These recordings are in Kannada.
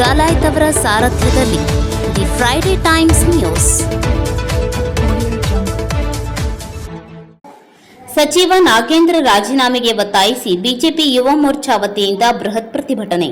ಡಾಲಾಯ್ತ್ ಅವರ ಸಾರಥ್ಯದಲ್ಲಿ ದಿ ಫ್ರೈಡೆ ಟೈಮ್ಸ್ ನ್ಯೂಸ್. ಸಚಿವ ನಾಗೇಂದ್ರ ರಾಜೀನಾಮೆಗೆ ಒತ್ತಾಯಿಸಿ ಬಿಜೆಪಿ ಯುವ ಮೋರ್ಚಾ ವತಿಯಿಂದ ಬೃಹತ್ ಪ್ರತಿಭಟನೆ.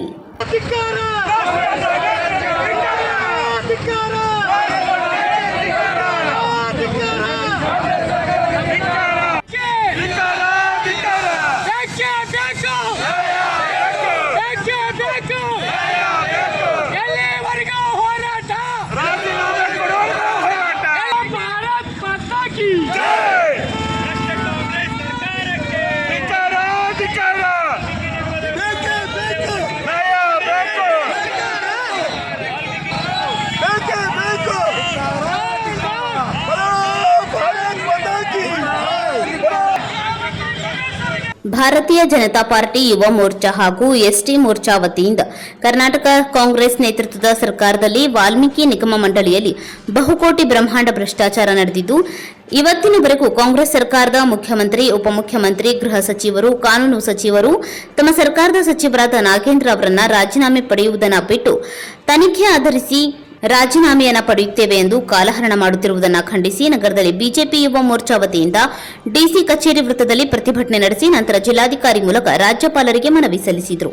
ಭಾರತೀಯ ಜನತಾ ಪಾರ್ಟಿ ಯುವ ಮೋರ್ಚಾ ಹಾಗೂ ಎಸ್ಟಿ ಮೋರ್ಚಾ ವತಿಯಿಂದ ಕರ್ನಾಟಕ ಕಾಂಗ್ರೆಸ್ ನೇತೃತ್ವದ ಸರ್ಕಾರದಲ್ಲಿ ವಾಲ್ಮೀಕಿ ನಿಗಮ ಮಂಡಳಿಯಲ್ಲಿ ಬಹುಕೋಟಿ ಬ್ರಹ್ಮಾಂಡ ಭ್ರಷ್ಟಾಚಾರ ನಡೆದಿದ್ದು, ಇವತ್ತಿನವರೆಗೂ ಕಾಂಗ್ರೆಸ್ ಸರ್ಕಾರದ ಮುಖ್ಯಮಂತ್ರಿ, ಉಪಮುಖ್ಯಮಂತ್ರಿ, ಗೃಹ ಸಚಿವರು, ಕಾನೂನು ಸಚಿವರು ತಮ್ಮ ಸರ್ಕಾರದ ಸಚಿವರಾದ ನಾಗೇಂದ್ರ ಅವರನ್ನ ರಾಜೀನಾಮೆ ಪಡೆಯುವುದನ್ನು ಬಿಟ್ಟು ತನಿಖೆ ಆಧರಿಸಿ ರಾಜೀನಾಮೆಯನ್ನು ಪಡೆಯುತ್ತೇವೆ ಎಂದು ಕಾಲಹರಣ ಮಾಡುತ್ತಿರುವುದನ್ನು ಖಂಡಿಸಿ ನಗರದಲ್ಲಿ ಬಿಜೆಪಿ ಯುವ ಮೋರ್ಚಾ ವತಿಯಿಂದ ಡಿಸಿ ಕಚೇರಿ ವೃತ್ತದಲ್ಲಿ ಪ್ರತಿಭಟನೆ ನಡೆಸಿ ನಂತರ ಜಿಲ್ಲಾಧಿಕಾರಿ ಮೂಲಕ ರಾಜ್ಯಪಾಲರಿಗೆ ಮನವಿ ಸಲ್ಲಿಸಿದರು.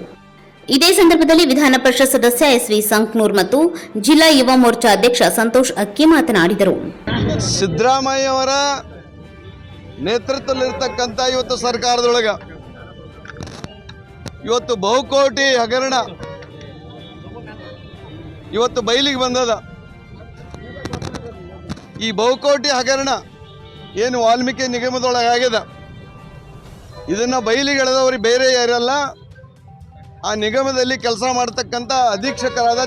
ಇದೇ ಸಂದರ್ಭದಲ್ಲಿ ವಿಧಾನ ಪರಿಷತ್ ಸದಸ್ಯ ಎಸ್ವಿ ಸಂಕ್ನೂರ್ ಮತ್ತು ಜಿಲ್ಲಾ ಯುವ ಮೋರ್ಚಾ ಅಧ್ಯಕ್ಷ ಸಂತೋಷ್ ಅಕ್ಕಿ ಮಾತನಾಡಿದರು. ಸಿದ್ದರಾಮಯ್ಯ ಅವರ ನೇತೃತ್ವದಲ್ಲಿರ್ತಕ್ಕಂಥ ಇವತ್ತು ಸರ್ಕಾರದೊಳಗ ಇವತ್ತು ಬಹುಕೋಟಿ ಹಗರಣ ಇವತ್ತು ಬಯಲಿಗೆ ಬಂದದ. ಈ ಬಹುಕೋಟಿ ಹಗರಣ ಏನು ವಾಲ್ಮೀಕಿ ನಿಗಮದೊಳಗೆ ಆಗ್ಯದ, ಇದನ್ನು ಬಯಲಿಗೆ ಎಳೆದವ್ರಿಗೆ ಬೇರೆ ಯಾರಲ್ಲ, ಆ ನಿಗಮದಲ್ಲಿ ಕೆಲಸ ಮಾಡ್ತಕ್ಕಂಥ ಅಧೀಕ್ಷಕರಾದ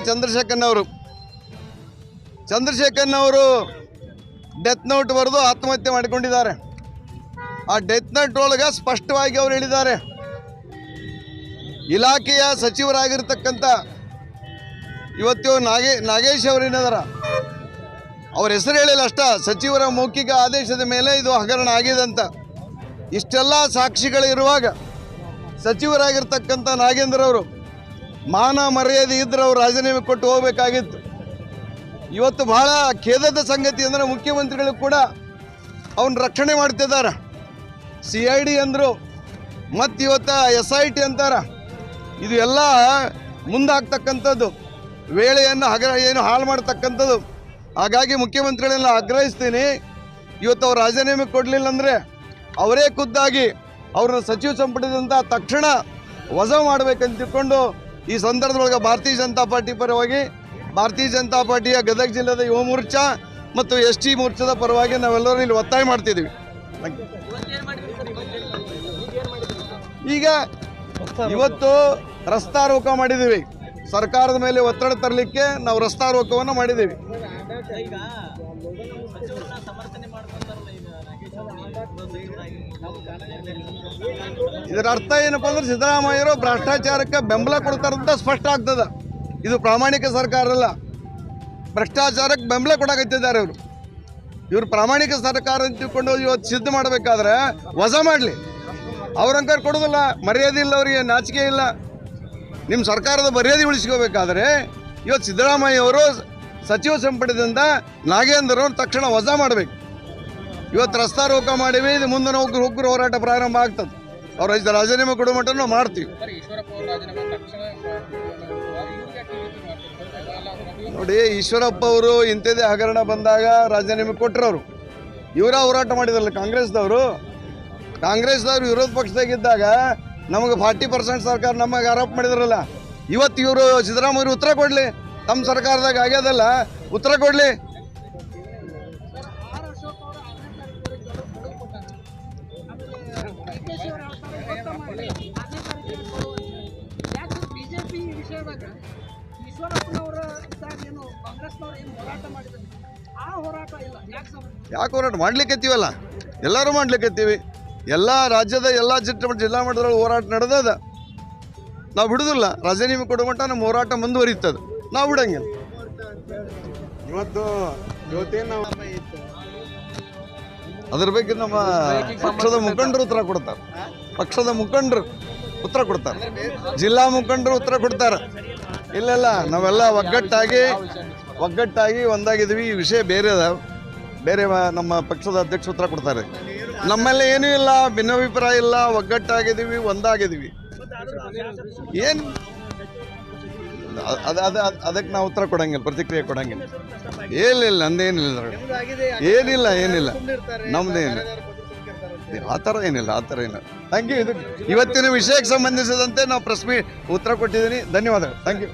ಚಂದ್ರಶೇಖರ್ನವರು ಡೆತ್ ನೋಟ್ ಬರೆದು ಆತ್ಮಹತ್ಯೆ ಮಾಡಿಕೊಂಡಿದ್ದಾರೆ. ಆ ಡೆತ್ ನೋಟ್ ಒಳಗೆ ಸ್ಪಷ್ಟವಾಗಿ ಅವರು ಹೇಳಿದ್ದಾರೆ, ಇಲಾಖೆಯ ಸಚಿವರಾಗಿರ್ತಕ್ಕಂಥ ಇವತ್ತು ನಾಗೇಶ್ ಅವರೇನದಾರ, ಅವ್ರ ಹೆಸರು ಹೇಳಿಲ್ಲ ಅಷ್ಟ, ಸಚಿವರ ಮೌಖಿಕ ಆದೇಶದ ಮೇಲೆ ಇದು ಹಗರಣ ಆಗಿದೆ ಅಂತ. ಇಷ್ಟೆಲ್ಲ ಸಾಕ್ಷಿಗಳು ಇರುವಾಗ ಸಚಿವರಾಗಿರ್ತಕ್ಕಂಥ ನಾಗೇಂದ್ರ ಅವರು ಮಾನ ಮರ್ಯಾದೆ ಇದ್ರೆ ಅವರು ರಾಜೀನಾಮೆ ಕೊಟ್ಟು ಹೋಗಬೇಕಾಗಿತ್ತು. ಇವತ್ತು ಬಹಳ ಖೇದದ ಸಂಗತಿ ಅಂದರೆ ಮುಖ್ಯಮಂತ್ರಿಗಳು ಕೂಡ ಅವನ್ನ ರಕ್ಷಣೆ ಮಾಡ್ತಿದ್ದಾರೆ. CID ಅಂದರು, ಮತ್ತು ಇವತ್ತು SIT ಅಂತಾರೆ. ಇದು ಎಲ್ಲ ಮುಂದಾಗ್ತಕ್ಕಂಥದ್ದು, ವೇಳೆಯನ್ನು ಏನು ಹಾಳು ಮಾಡ್ತಕ್ಕಂಥದ್ದು. ಹಾಗಾಗಿ ಮುಖ್ಯಮಂತ್ರಿಗಳನ್ನ ಆಗ್ರಹಿಸ್ತೀನಿ, ಇವತ್ತು ಅವ್ರು ರಾಜೀನಾಮೆ ಕೊಡಲಿಲ್ಲ ಅಂದರೆ ಅವರೇ ಖುದ್ದಾಗಿ ಅವ್ರನ್ನ ಸಚಿವ ಸಂಪುಟದಿಂದ ತಕ್ಷಣ ವಜಾ ಮಾಡಬೇಕಂತ ತಿಳ್ಕೊಂಡು ಈ ಸಂದರ್ಭದೊಳಗೆ ಭಾರತೀಯ ಜನತಾ ಪಾರ್ಟಿ ಪರವಾಗಿ, ಭಾರತೀಯ ಜನತಾ ಪಾರ್ಟಿಯ ಗದಗ ಜಿಲ್ಲೆದ ಯುವ ಮೋರ್ಚಾ ಮತ್ತು ST ಮೋರ್ಚಾದ ಪರವಾಗಿ ನಾವೆಲ್ಲರೂ ಇಲ್ಲಿ ಒತ್ತಾಯ ಮಾಡ್ತಿದ್ದೀವಿ. ಈಗ ಇವತ್ತು ರಸ್ತಾರೋಕ ಮಾಡಿದ್ದೀವಿ, ಸರ್ಕಾರದ ಮೇಲೆ ಒತ್ತಡ ತರಲಿಕ್ಕೆ ನಾವು ರಸ್ತಾರೋಕವನ್ನು ಮಾಡಿದ್ದೀವಿ. ಇದರ ಅರ್ಥ ಏನಪ್ಪ ಅಂದ್ರೆ ಸಿದ್ದರಾಮಯ್ಯರು ಭ್ರಷ್ಟಾಚಾರಕ್ಕೆ ಬೆಂಬಲ ಕೊಡ್ತಾರಂತ ಸ್ಪಷ್ಟ ಆಗ್ತದೆ. ಇದು ಪ್ರಾಮಾಣಿಕ ಸರ್ಕಾರ ಅಲ್ಲ, ಭ್ರಷ್ಟಾಚಾರಕ್ಕೆ ಬೆಂಬಲ ಕೊಡಕತ್ತಿದ್ದಾರೆ ಇವರು ಪ್ರಾಮಾಣಿಕ ಸರ್ಕಾರ ಅಂತ ತಿಳ್ಕೊಂಡು ಇವತ್ತು ಸಿದ್ಧ ಮಾಡಬೇಕಾದ್ರೆ ವಜಾ ಮಾಡಲಿ. ಅವ್ರಂಕಾರ ಕೊಡೋದಿಲ್ಲ, ಮರ್ಯಾದೆ ಇಲ್ಲ, ಅವರಿಗೆ ನಾಚಿಕೆ ಇಲ್ಲ. ನಿಮ್ಮ ಸರ್ಕಾರದ ಮರ್ಯಾದೆ ಉಳಿಸ್ಕೋಬೇಕಾದ್ರೆ ಇವತ್ತು ಸಿದ್ದರಾಮಯ್ಯ ಅವರು ಸಚಿವ ಸಂಪುಟದಿಂದ ನಾಗೇಂದ್ರ ಅವರು ತಕ್ಷಣ ವಜಾ ಮಾಡಬೇಕು. ಇವತ್ತು ರಸ್ತಾರೋಕ ಮಾಡೀವಿ, ಇದು ಮುಂದೆ ಉಗ್ರ ಹೋರಾಟ ಪ್ರಾರಂಭ ಆಗ್ತದೆ. ಅವ್ರ ರಾಜೀನಾಮೆ ಕೊಡೋ ಮಟ್ಟ ನಾವು ಮಾಡ್ತೀವಿ. ನೋಡಿ, ಈಶ್ವರಪ್ಪ ಅವರು ಇಂಥದ್ದೇ ಹಗರಣ ಬಂದಾಗ ರಾಜೀನಾಮೆ ಕೊಟ್ಟರವರು, ಇವರ ಹೋರಾಟ ಮಾಡಿದ್ರಲ್ಲ ಕಾಂಗ್ರೆಸ್ದವರು ವಿರೋಧ ಪಕ್ಷದಾಗಿದ್ದಾಗ ನಮಗೆ 40% ಸರ್ಕಾರ ನಮಗೆ ಆರೋಪ ಮಾಡಿದ್ರಲ್ಲ. ಇವತ್ತು ಇವರು ಸಿದ್ದರಾಮಯ್ಯರು ಉತ್ತರ ಕೊಡಲಿ, ತಮ್ಮ ಸರ್ಕಾರದಾಗ ಆಗ್ಯದಲ್ಲ, ಉತ್ತರ ಕೊಡಲಿ. ಯಾಕೆ ಹೋರಾಟ ಮಾಡ್ಲಿಕ್ಕತ್ತೀವಲ್ಲ, ಎಲ್ಲರೂ ಮಾಡ್ಲಿಕ್ಕತ್ತೀವಿ. ಎಲ್ಲ ರಾಜ್ಯದ ಎಲ್ಲ ಜಿಲ್ಲಾ ಮಟ್ಟದೊಳಗೆ ಹೋರಾಟ ನಡೆದದ. ನಾವು ಬಿಡುದಿಲ್ಲ, ರಾಜೀನಾಮೆ ಕೊಡೋ ಮಟ್ಟ ನಮ್ಮ ಹೋರಾಟ ಮುಂದುವರಿತದೆ, ನಾವು ಬಿಡಂಗಿಲ್ಲ. ಇವತ್ತು ಅದ್ರ ಬಗ್ಗೆ ನಮ್ಮ ಪಕ್ಷದ ಮುಖಂಡರು ಉತ್ತರ ಕೊಡ್ತಾರೆ, ಜಿಲ್ಲಾ ಮುಖಂಡರು ಉತ್ತರ ಕೊಡ್ತಾರೆ. ಇಲ್ಲ ನಾವೆಲ್ಲ ಒಗ್ಗಟ್ಟಾಗಿ ಒಂದಾಗಿದ್ವಿ. ಈ ವಿಷಯ ಬೇರೆ ಅದ, ಬೇರೆ ನಮ್ಮ ಪಕ್ಷದ ಅಧ್ಯಕ್ಷ ಉತ್ತರ ಕೊಡ್ತಾರೆ. ನಮ್ಮಲ್ಲಿ ಏನೂ ಇಲ್ಲ, ಭಿನ್ನಾಭಿಪ್ರಾಯ ಇಲ್ಲ, ಒಗ್ಗಟ್ಟಾಗಿದ್ದೀವಿ, ಒಂದಾಗಿದ್ದೀವಿ. ಏನು ಅದಕ್ಕೆ ನಾವು ಉತ್ತರ ಕೊಡಂಗಿಲ್ಲ, ಪ್ರತಿಕ್ರಿಯೆ ಕೊಡಂಗಿಲ್ಲ. ಏನಿಲ್ಲ, ನಂದೇನಿಲ್ಲ, ಏನಿಲ್ಲ ನಮ್ದೇನಿಲ್ಲ, ಆ ಥರ ಏನಿಲ್ಲ. Thank you. ಇದು ಇವತ್ತಿನ ವಿಷಯಕ್ಕೆ ಸಂಬಂಧಿಸಿದಂತೆ ನಾವು ಪ್ರೆಸ್ ಮೀಟ್ ಉತ್ತರ ಕೊಟ್ಟಿದ್ದೀನಿ. ಧನ್ಯವಾದಗಳು. Thank you.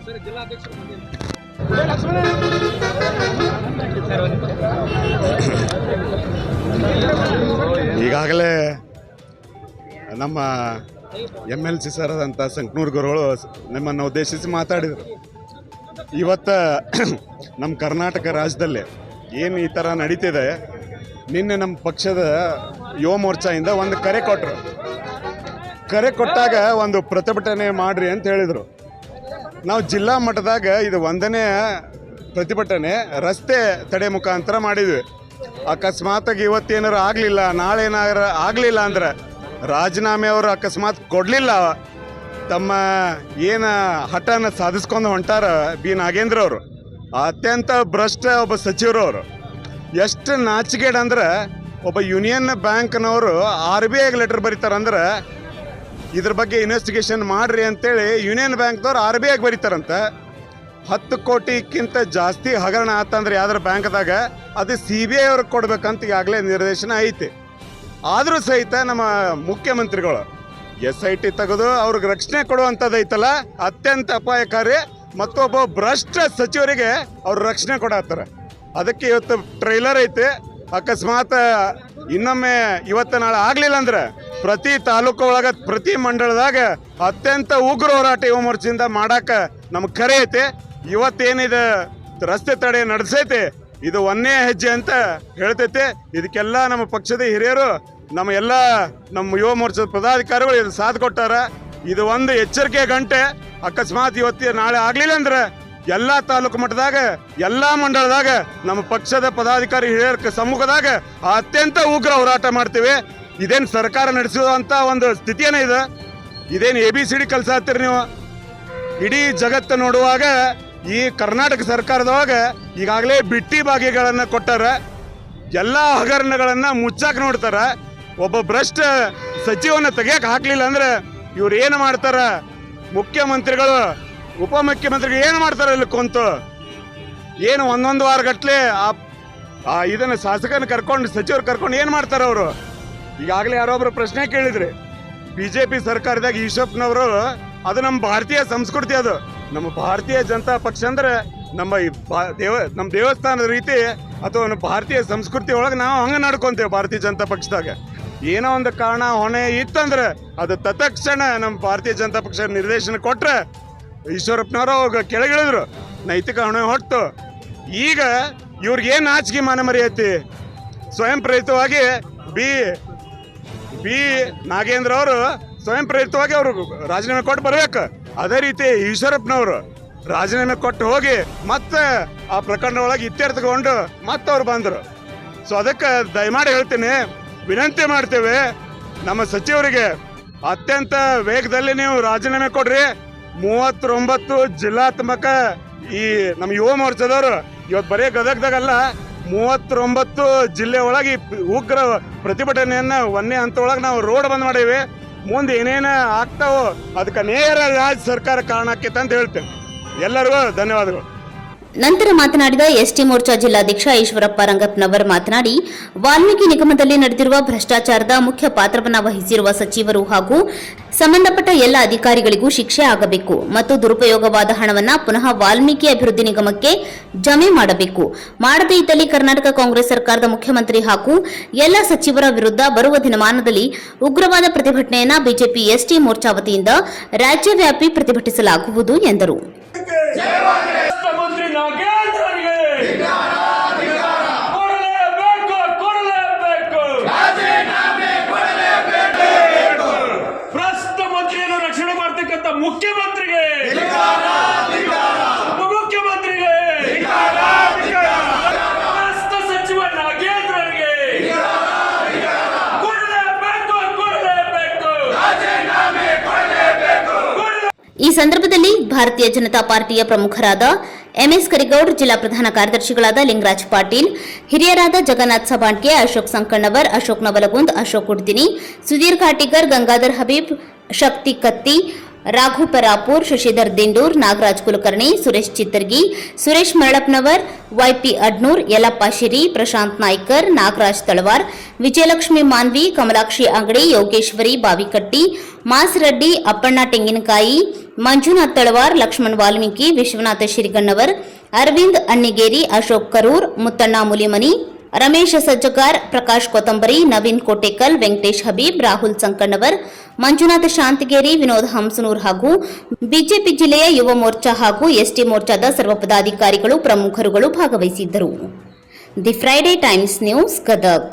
ಈಗಾಗಲೇ ನಮ್ಮ MLC ಸರ್ ಆದಂಥ ಸಂಕನೂರು ಗುರುಗಳು ನಮ್ಮನ್ನು ಉದ್ದೇಶಿಸಿ ಮಾತಾಡಿದರು. ಇವತ್ತು ನಮ್ಮ ಕರ್ನಾಟಕ ರಾಜ್ಯದಲ್ಲಿ ಏನು ಈ ಥರ ನಡೀತಿದೆ, ನಿನ್ನೆ ನಮ್ಮ ಪಕ್ಷದ ಯುವ ಮೋರ್ಚಾಯಿಂದ ಒಂದು ಕರೆ ಕೊಟ್ಟಾಗ ಒಂದು ಪ್ರತಿಭಟನೆ ಮಾಡಿರಿ ಅಂತ ಹೇಳಿದರು. ನಾವು ಜಿಲ್ಲಾ ಮಟ್ಟದಾಗ ಇದು 1ನೇ ಪ್ರತಿಭಟನೆ ರಸ್ತೆ ತಡೆ ಮುಖಾಂತರ ಮಾಡಿದ್ವಿ. ಅಕಸ್ಮಾತಾಗಿ ಇವತ್ತೇನಾರು ಆಗಲಿಲ್ಲ, ನಾಳೆ ಏನಾರು ಆಗಲಿಲ್ಲ ಅಂದ್ರೆ ರಾಜೀನಾಮೆ ಅವರು ಅಕಸ್ಮಾತ್ ಕೊಡಲಿಲ್ಲ, ತಮ್ಮ ಏನು ಹಠನ ಸಾಧಿಸ್ಕೊಂಡು ಹೊಂಟಾರ ಬಿ ನಾಗೇಂದ್ರ ಅವರು, ಅತ್ಯಂತ ಭ್ರಷ್ಟ ಒಬ್ಬ ಸಚಿವರು ಅವರು. ಎಷ್ಟು ನಾಚಿಕೆಡ್ ಅಂದ್ರೆ ಒಬ್ಬ ಯೂನಿಯನ್ ಬ್ಯಾಂಕ್ನವರು RBIಗೆ ಲೆಟರ್ ಬರೀತಾರಂದ್ರೆ ಇದ್ರ ಬಗ್ಗೆ ಇನ್ವೆಸ್ಟಿಗೇಷನ್ ಮಾಡ್ರಿ ಅಂತೇಳಿ ಯೂನಿಯನ್ ಬ್ಯಾಂಕ್ದವ್ರು RBIಗೆ ಬರೀತಾರಂತ. 10 ಕೋಟಿಕ್ಕಿಂತ ಜಾಸ್ತಿ ಹಗರಣ ಆತಂದ್ರೆ ಯಾವ್ದಾರ ಬ್ಯಾಂಕ್ದಾಗ ಅದು CBI ಅವ್ರಿಗೆ ಕೊಡ್ಬೇಕಂತ ಈಗಾಗಲೇ ನಿರ್ದೇಶನ ಐತಿ. ಆದರೂ ಸಹಿತ ನಮ್ಮ ಮುಖ್ಯಮಂತ್ರಿಗಳು SIT ತೆಗೆದು ಅವ್ರಿಗೆ ರಕ್ಷಣೆ ಕೊಡುವಂಥದ್ದೈತಲ್ಲ, ಅತ್ಯಂತ ಅಪಾಯಕಾರಿ. ಮತ್ತೊಬ್ಬ ಭ್ರಷ್ಟ ಸಚಿವರಿಗೆ ಅವ್ರು ರಕ್ಷಣೆ ಕೊಡತ್ತಾರೆ. ಅದಕ್ಕೆ ಇವತ್ತು ಟ್ರೈಲರ್ ಐತೆ. ಅಕಸ್ಮಾತ್ ಇನ್ನೊಮ್ಮೆ ಇವತ್ತು ನಾಳೆ ಆಗಲಿಲ್ಲ ಅಂದ್ರೆ ಪ್ರತಿ ತಾಲೂಕು ಒಳಗೆ ಪ್ರತಿ ಮಂಡಳದಾಗ ಅತ್ಯಂತ ಉಗ್ರ ಹೋರಾಟ ಯುವ ಮೋರ್ಚಾದಿಂದ ಮಾಡಕ್ಕೆ ನಮ್ಗೆ ಕರೆ ಐತೆ. ಇವತ್ತೇನಿದೆ ರಸ್ತೆ ತಡೆ ನಡೆಸೈತೆ, ಇದು 1ನೇ ಹೆಜ್ಜೆ ಅಂತ ಹೇಳ್ತೈತೆ. ಇದಕ್ಕೆಲ್ಲ ನಮ್ಮ ಪಕ್ಷದ ಹಿರಿಯರು, ನಮ್ಮ ಯುವ ಮೋರ್ಚಾದ ಪದಾಧಿಕಾರಿಗಳು ಇದು ಸಾಥ್ ಕೊಟ್ಟಾರ. ಇದು ಒಂದು ಎಚ್ಚರಿಕೆ ಗಂಟೆ. ಅಕಸ್ಮಾತ್ ಇವತ್ತು ನಾಳೆ ಆಗಲಿಲ್ಲ ಅಂದ್ರೆ ಎಲ್ಲ ತಾಲೂಕು ಮಟ್ಟದಾಗ ಎಲ್ಲ ಮಂಡಳದಾಗ ನಮ್ಮ ಪಕ್ಷದ ಪದಾಧಿಕಾರಿ ಹಿರಿಯರ ಸಮ್ಮುಖದಾಗ ಅತ್ಯಂತ ಉಗ್ರ ಹೋರಾಟ ಮಾಡ್ತೀವಿ. ಇದೇನು ಸರ್ಕಾರ ನಡೆಸುವಂಥ ಒಂದು ಸ್ಥಿತಿಯೇನೇ ಇದೆ? ಇದೇನು ABCD ಕೆಲಸ ಹತ್ತೀರಿ ನೀವು? ಇಡೀ ಜಗತ್ತು ನೋಡುವಾಗ ಈ ಕರ್ನಾಟಕ ಸರ್ಕಾರದೊಳಗೆ ಈಗಾಗಲೇ ಬಿಟ್ಟಿ ಭಾಗ್ಯಗಳನ್ನು ಕೊಟ್ಟಾರ. ಎಲ್ಲ ಹಗರಣಗಳನ್ನು ಮುಚ್ಚಾಕ ನೋಡ್ತಾರ. ಒಬ್ಬ ಭ್ರಷ್ಟ ಸಚಿವನ ತೆಗಿಯಕ್ಕೆ ಹಾಕ್ಲಿಲ್ಲ ಅಂದ್ರೆ ಇವ್ರು ಏನು ಮಾಡ್ತಾರ? ಮುಖ್ಯಮಂತ್ರಿಗಳು ಉಪಮುಖ್ಯಮಂತ್ರಿಗಳು ಏನು ಮಾಡ್ತಾರೆ? ಇಲ್ಲಿ ಕುಂತು ಏನು 1 ವಾರ ಗಟ್ಟಲೆ ಇದನ್ನು ಶಾಸಕನ ಕರ್ಕೊಂಡು ಸಚಿವರು ಕರ್ಕೊಂಡು ಏನು ಮಾಡ್ತಾರೆ ಅವರು? ಈಗಾಗಲೇ ಯಾರೊಬ್ಬರು ಪ್ರಶ್ನೆ ಕೇಳಿದ್ರಿ. BJP ಸರ್ಕಾರದಾಗ ಈಶ್ವಪ್ನವರು, ಅದು ನಮ್ಮ ಭಾರತೀಯ ಸಂಸ್ಕೃತಿ, ಅದು ನಮ್ಮ ಭಾರತೀಯ ಜನತಾ ಪಕ್ಷ ಅಂದ್ರೆ ನಮ್ಮ ನಮ್ಮ ದೇವಸ್ಥಾನದ ರೀತಿ ಅಥವಾ ನಮ್ಮ ಭಾರತೀಯ ಸಂಸ್ಕೃತಿ ಒಳಗೆ ನಾವು ಹಂಗೆ ನಡ್ಕೊಂತೇವೆ. ಭಾರತೀಯ ಜನತಾ ಪಕ್ಷದಾಗ ಏನೋ ಒಂದು ಕಾರಣ ಹೊಣೆ ಇತ್ತಂದ್ರೆ ಅದು ತತ್ಕ್ಷಣ ನಮ್ಮ ಭಾರತೀಯ ಜನತಾ ಪಕ್ಷ ನಿರ್ದೇಶನ ಕೊಟ್ರೆ ಈಶ್ವರಪ್ಪನವರು ಅವಾಗ ಕೆಳಗಿಳಿದ್ರು, ನೈತಿಕ ಹೊಣೆ ಹೊಟ್ಟು. ಈಗ ಇವ್ರಿಗೇನು ನಾಚಿಕೆ ಮಾನ ಮರ್ಯಾತಿ? ಸ್ವಯಂ ಪ್ರೇರಿತವಾಗಿ ಬಿ ನಾಗೇಂದ್ರ ಅವರು ಸ್ವಯಂ ಪ್ರೇರಿತವಾಗಿ ಅವರು ರಾಜೀನಾಮೆ ಕೊಟ್ಟು ಬರ್ಬೇಕು. ಅದೇ ರೀತಿ ಈಶ್ವರಪ್ಪನವರು ರಾಜೀನಾಮೆ ಕೊಟ್ಟು ಹೋಗಿ ಮತ್ತೆ ಆ ಪ್ರಕರಣ ಒಳಗೆ ಇತ್ಯರ್ಥಗೊಂಡು ಮತ್ತೆ ಅವ್ರು ಬಂದರು. ಸೊ ಅದಕ್ಕೆ ದಯಮಾಡಿ ಹೇಳ್ತೀನಿ, ವಿನಂತಿ ಮಾಡ್ತೇವೆ ನಮ್ಮ ಸಚಿವರಿಗೆ, ಅತ್ಯಂತ ವೇಗದಲ್ಲಿ ನೀವು ರಾಜೀನಾಮೆ ಕೊಡ್ರಿ. 39 ಜಿಲ್ಲಾತ್ಮಕ ಈ ನಮ್ಮ ಯುವ ಮೋರ್ಚಾದವರು ಇವತ್ತು ಬರೀ ಗದಗದಾಗಲ್ಲ, 39 ಜಿಲ್ಲೆ ಒಳಗೆ ಉಗ್ರ ಪ್ರತಿಭಟನೆಯನ್ನ 1ನೇ ಹಂತದೊಳಗೆ ನಾವು ರೋಡ್ ಬಂದ್ ಮಾಡೀವಿ. ಮುಂದೆ ಏನೇನು ಆಗ್ತಾವೋ ಅದಕ್ಕೆ ನೇರ ರಾಜ್ಯ ಸರ್ಕಾರ ಕಾರಣ ಆಕೈತೆ ಅಂತ ಹೇಳ್ತೇನೆ. ಎಲ್ಲರಿಗೂ ಧನ್ಯವಾದಗಳು. ನಂತರ ಮಾತನಾಡಿದ ಎಸ್ಟಿ ಮೋರ್ಚಾ ಜಿಲ್ಲಾಧ್ಯಕ್ಷ ಈಶ್ವರಪ್ಪ ರಂಗಪ್ಪನವರ್ ಮಾತನಾಡಿ, ವಾಲ್ಮೀಕಿ ನಿಗಮದಲ್ಲಿ ನಡೆದಿರುವ ಭ್ರಷ್ಟಾಚಾರದ ಮುಖ್ಯ ಪಾತ್ರವನ್ನು ವಹಿಸಿರುವ ಸಚಿವರು ಹಾಗೂ ಸಂಬಂಧಪಟ್ಟ ಎಲ್ಲ ಅಧಿಕಾರಿಗಳಿಗೂ ಶಿಕ್ಷೆ ಆಗಬೇಕು ಮತ್ತು ದುರುಪಯೋಗವಾದ ಹಣವನ್ನು ಪುನಃ ವಾಲ್ಮೀಕಿ ಅಭಿವೃದ್ಧಿ ನಿಗಮಕ್ಕೆ ಜಮೆ ಮಾಡಬೇಕು. ಮಾಡದೇ ಇದ್ದಲ್ಲಿ ಕರ್ನಾಟಕ ಕಾಂಗ್ರೆಸ್ ಸರ್ಕಾರದ ಮುಖ್ಯಮಂತ್ರಿ ಹಾಗೂ ಎಲ್ಲ ಸಚಿವರ ವಿರುದ್ಧ ಬರುವ ದಿನಮಾನದಲ್ಲಿ ಉಗ್ರವಾದ ಪ್ರತಿಭಟನೆಯನ್ನು ಬಿಜೆಪಿ ಎಸ್ಟಿ ಮೋರ್ಚಾ ವತಿಯಿಂದ ರಾಜ್ಯವ್ಯಾಪಿ ಪ್ರತಿಭಟಿಸಲಾಗುವುದು ಎಂದರು. ಮುಖ್ಯಮಂತ್ರಿಗೆ, ಉಪಮುಖ್ಯಮಂತ್ರಿಗೆ, ಭ್ರಷ್ಟ ಸಚಿವ ನಾಗೇಂದ್ರರಿಗೆ ಕೊಡಲೇಬೇಕು. ಈ ಸಂದರ್ಭದಲ್ಲಿ ಭಾರತೀಯ ಜನತಾ ಪಾರ್ಟಿಯ ಪ್ರಮುಖರಾದ ಎಂಎಸ್ ಕರಿಗೌಡ್, ಜಿಲ್ಲಾ ಪ್ರಧಾನ ಕಾರ್ಯದರ್ಶಿಗಳಾದ ಲಿಂಗರಾಜ್ ಪಾಟೀಲ್, ಹಿರಿಯರಾದ ಜಗನ್ನಾಥ್ ಸಬಾಂಡ್ಕೆ, ಅಶೋಕ್ ಸಂಕಣ್ಣವರ್, ಅಶೋಕ್ ನವಲಗುಂದ್, ಅಶೋಕ್ ಉಡ್ತಿನಿ, ಸುಧೀರ್ ಖಾಟಿಕರ್, ಗಂಗಾಧರ್ ಹಬೀಬ್, ಶಕ್ತಿ ಕತ್ತಿ, ರಾಘು ಪರಾಪುರ್, ಶಶಿಧರ್ ದಿಂಡೂರ್, ನಾಗರಾಜ್ ಕುಲಕರ್ಣಿ, ಸುರೇಶ್ ಚಿತ್ತರ್ಗಿ, ಸುರೇಶ್ ಮರಳಪ್ನವರ್, ವೈಪಿ ಅಡ್ನೂರ್, ಯಲಪ್ಪ ಶಿರಿ, ಪ್ರಶಾಂತ್ ನಾಯ್ಕರ್, ನಾಗರಾಜ್ ತಳವಾರ್, ವಿಜಯಲಕ್ಷ್ಮಿ ಮಾನ್ವಿ, ಕಮಲಾಕ್ಷಿ ಅಂಗಡಿ, ಯೋಗೇಶ್ವರಿ ಬಾವಿಕಟ್ಟಿ, ಮಾಸ್ ರೆಡ್ಡಿ, ಅಪ್ಪಣ್ಣ ತೆಂಗಿನಕಾಯಿ, ಮಂಜುನಾಥ್ ತಳವಾರ್, ಲಕ್ಷ್ಮಣ್ ವಾಲ್ಮೀಕಿ, ವಿಶ್ವನಾಥ ಶಿರಿಗಣ್ಣವರ್, ಅರವಿಂದ್ ಅಣ್ಣಿಗೇರಿ, ಅಶೋಕ್ ಕರೂರ್, ಮುತ್ತಣ್ಣ ಮುಲಿಮನಿ, ರಮೇಶ್ ಸಜ್ಜಗಾರ್, ಪ್ರಕಾಶ್ ಕೊತ್ತಂಬರಿ, ನವೀನ್ ಕೋಟೇಕಲ್, ವೆಂಕಟೇಶ್ ಹಬೀಬ್, ರಾಹುಲ್ ಸಂಕಣ್ಣವರ್, ಮಂಜುನಾಥ ಶಾಂತಗೇರಿ, ವಿನೋದ್ ಹಂಸನೂರ್ ಹಾಗೂ ಬಿಜೆಪಿ ಜಿಲ್ಲೆಯ ಯುವ ಮೋರ್ಚಾ ಹಾಗೂ ಎಸ್ಟಿ ಮೋರ್ಚಾದ ಸರ್ವ ಪದಾಧಿಕಾರಿಗಳು ಪ್ರಮುಖರುಗಳು ಭಾಗವಹಿಸಿದ್ದರು. The Friday times news Gadag.